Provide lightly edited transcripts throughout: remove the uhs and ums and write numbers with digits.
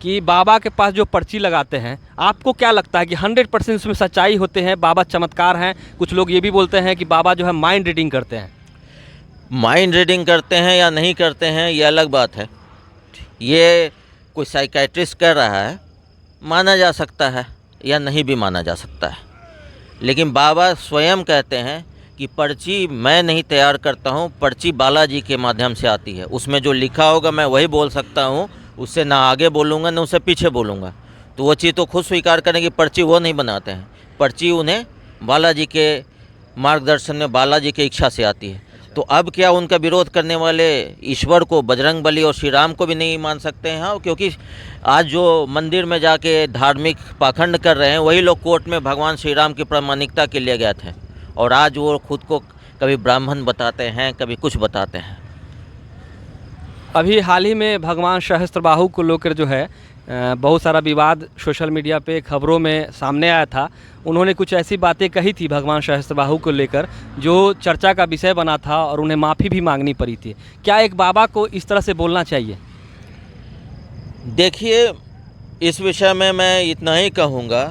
कि बाबा के पास जो पर्ची लगाते हैं, आपको क्या लगता है कि 100% उसमें सच्चाई होते हैं, बाबा चमत्कार हैं? कुछ लोग ये भी बोलते हैं कि बाबा जो है माइंड रीडिंग करते हैं। माइंड रीडिंग करते हैं या नहीं करते हैं ये अलग बात है। ये कोई साइकेट्रिस्ट कह रहा है, माना जा सकता है या नहीं भी माना जा सकता है, लेकिन बाबा स्वयं कहते हैं कि पर्ची मैं नहीं तैयार करता हूँ, पर्ची बालाजी के माध्यम से आती है। उसमें जो लिखा होगा मैं वही बोल सकता हूँ, उससे ना आगे बोलूँगा ना उससे पीछे बोलूँगा। तो वो चीज़ तो खुद स्वीकार करें कि पर्ची वो नहीं बनाते हैं, पर्ची उन्हें बालाजी के मार्गदर्शन में, बालाजी की इच्छा से आती है। तो अब क्या उनका विरोध करने वाले ईश्वर को, बजरंगबली और श्री राम को भी नहीं मान सकते हैं? हाँ, क्योंकि आज जो मंदिर में जाके धार्मिक पाखंड कर रहे हैं वही लोग कोर्ट में भगवान श्री राम की प्रामाणिकता के लिए गए थे, और आज वो खुद को कभी ब्राह्मण बताते हैं, कभी कुछ बताते हैं। अभी हाल ही में भगवान सहस्त्रबाहु को लेकर जो है बहुत सारा विवाद सोशल मीडिया पे खबरों में सामने आया था। उन्होंने कुछ ऐसी बातें कही थी भगवान सहस्त्रबाहु को लेकर जो चर्चा का विषय बना था, और उन्हें माफ़ी भी मांगनी पड़ी थी। क्या एक बाबा को इस तरह से बोलना चाहिए? देखिए, इस विषय में मैं इतना ही कहूँगा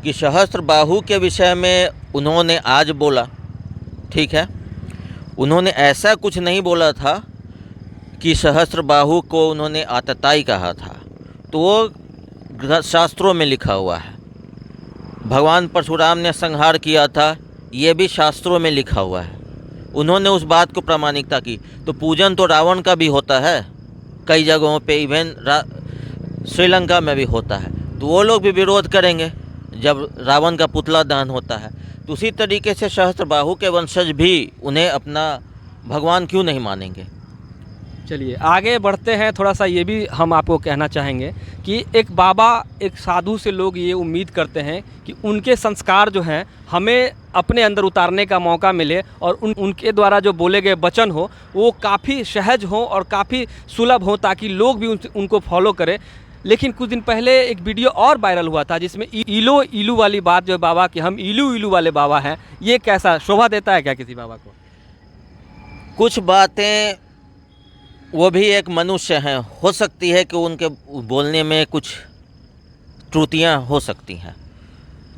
कि सहस्त्रबाहु के विषय में उन्होंने आज बोला, ठीक है, उन्होंने ऐसा कुछ नहीं बोला था कि सहस्त्रबाहु को उन्होंने आतताई कहा था। तो वो शास्त्रों में लिखा हुआ है। भगवान परशुराम ने संहार किया था, ये भी शास्त्रों में लिखा हुआ है। उन्होंने उस बात को प्रामाणिकता की। तो पूजन तो रावण का भी होता है कई जगहों पे, इवन श्रीलंका में भी होता है। तो वो लोग भी विरोध करेंगे जब रावण का पुतला दहन होता है। तो उसी तरीके से सहस्त्रबाहु के वंशज भी उन्हें अपना भगवान क्यों नहीं मानेंगे। चलिए आगे बढ़ते हैं। थोड़ा सा ये भी हम आपको कहना चाहेंगे कि एक बाबा, एक साधु से लोग ये उम्मीद करते हैं कि उनके संस्कार जो हैं हमें अपने अंदर उतारने का मौका मिले, और उनके द्वारा जो बोले गए वचन हो वो काफ़ी सहज हो और काफ़ी सुलभ हो, ताकि लोग भी उनको फॉलो करें। लेकिन कुछ दिन पहले एक वीडियो और वायरल हुआ था जिसमें ईलो ईलू वाली बात जो बाबा की, हम ईलू ईलू वाले बाबा हैं, ये कैसा शोभा देता है क्या किसी बाबा को? कुछ बातें, वो भी एक मनुष्य हैं, हो सकती है कि उनके बोलने में कुछ त्रुटियां हो सकती हैं।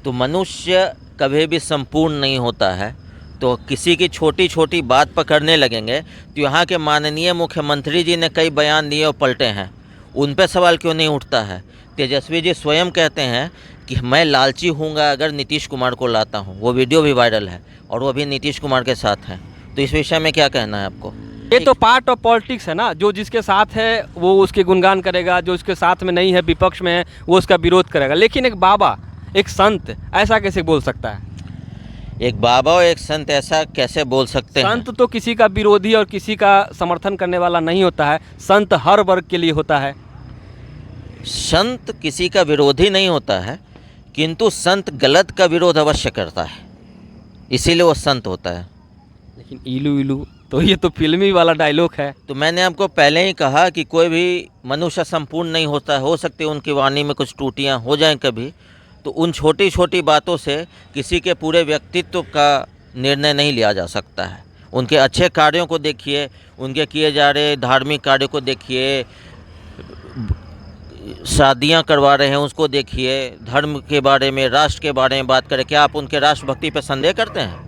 तो मनुष्य कभी भी संपूर्ण नहीं होता है। तो किसी की छोटी छोटी बात पकड़ने लगेंगे। तो यहाँ के माननीय मुख्यमंत्री जी ने कई बयान दिए और पलटे हैं, उन पे सवाल क्यों नहीं उठता है? तेजस्वी जी स्वयं कहते हैं कि मैं लालची हूँगा अगर नीतीश कुमार को लाता हूँ। वो वीडियो भी वायरल है और वो भी नीतीश कुमार के साथ हैं। तो इस विषय में क्या कहना है आपको? ये तो पार्ट ऑफ पॉलिटिक्स है ना, जो जिसके साथ है वो उसके गुणगान करेगा, जो उसके साथ में नहीं है, विपक्ष में है, वो उसका विरोध करेगा। लेकिन एक बाबा, एक संत ऐसा कैसे बोल सकता है? एक बाबा और एक संत ऐसा कैसे बोल सकते हैं? संत तो किसी का विरोधी और किसी का समर्थन करने वाला नहीं होता है। संत हर वर्ग के लिए होता है। संत किसी का विरोधी नहीं होता है, किंतु संत गलत का विरोध अवश्य करता है, इसीलिए वो संत होता है। लेकिन ईलू ईलू तो ये तो फिल्मी वाला डायलॉग है। तो मैंने आपको पहले ही कहा कि कोई भी मनुष्य संपूर्ण नहीं होता है। हो सकती है उनकी वाणी में कुछ त्रुटियां हो जाएं कभी। तो उन छोटी छोटी बातों से किसी के पूरे व्यक्तित्व का निर्णय नहीं लिया जा सकता है। उनके अच्छे कार्यों को देखिए, उनके किए जा रहे धार्मिक कार्यों को देखिए, शादियां करवा रहे हैं उसको देखिए, धर्म के बारे में, राष्ट्र के बारे में बात करें। क्या आप उनके राष्ट्रभक्ति पर संदेह करते हैं?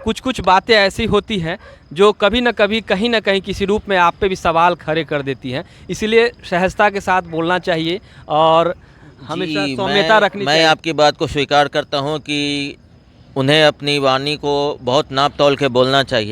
कुछ कुछ बातें ऐसी होती हैं जो कभी न कभी कहीं ना कहीं किसी रूप में आप पे भी सवाल खड़े कर देती हैं। इसीलिए सहजता के साथ बोलना चाहिए और हमेशा सौम्यता रखनी चाहिए। मैं आपकी बात को स्वीकार करता हूं कि उन्हें अपनी वाणी को बहुत नाप तौल के बोलना चाहिए।